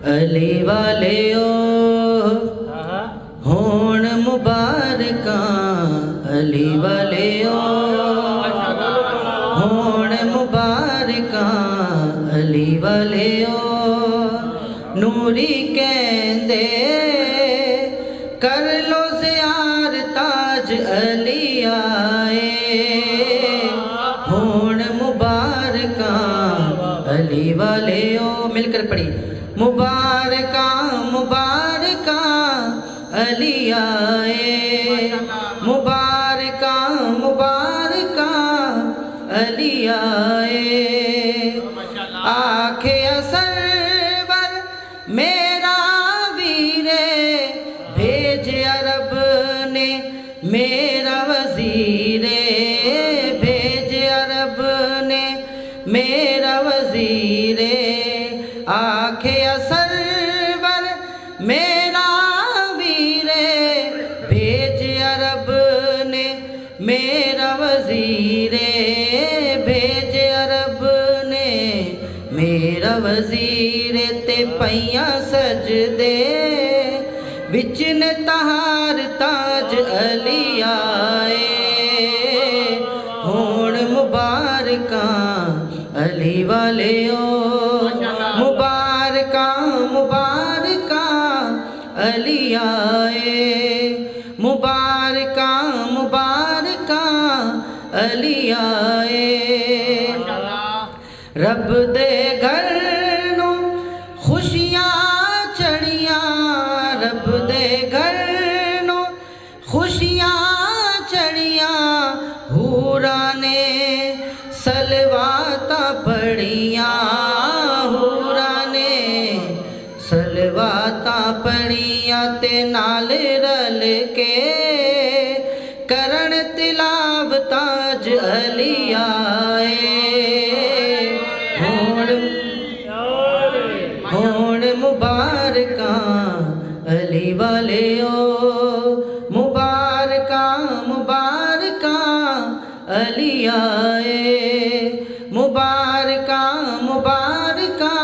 अली वाले ओ होण मुबारका, अली वाले ओ होण मुबारका, अली वाले ओ नूरी कहंदे कर लो ज़ियार ताज अली आए, होण मुबारका अली वाले ओ। मिलकर पढ़ी मुबारका मुबारका अली आए, मुबारका मुबारका अली आए। आखे असरवर मेरा वीरे भेज अरब ने मेरा वजीरे, भेज अरब ने मेरा वजीरे। आखे असरवर मेरा वीरे भेज अरब ने मेरा वजीरे, भेज अरब ने मेरा वजीरे। ते पैया सजदे विच ने तहार ताज अली आए, होण मुबारका अली वाले ओ, मुबारका मुबारका अली आए, मुबारका मुबारका अली आए। रब दे घर नू खुशियां चढ़िया, रब दे घर नू खुशियां चढ़िया, हूरा ने सलवाता पढ़िया, हूरा ने सलवाता पढ़िया। ते नाल रल के करण तिलाव ताज अली आए, होण मुबारका अली वाले ओ, मुबारका मुबारका अली आए, मुबारका मुबारका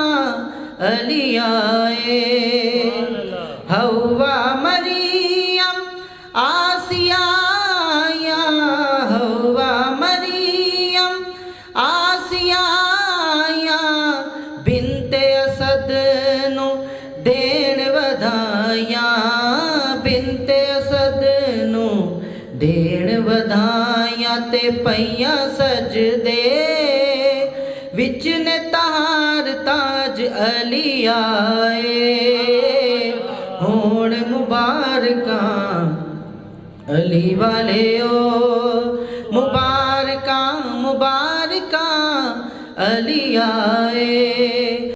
अली आए। हवा मरियम आसिया, हवा मरियम आसिया, बिनते असद नु देण वधाया, बिनते असद नु देण वधाया। ते पैया सजदे विच ने तहार ताज अली आए, होण मुबारका अली वाले ओ, मुबारका मुबारका अली आए।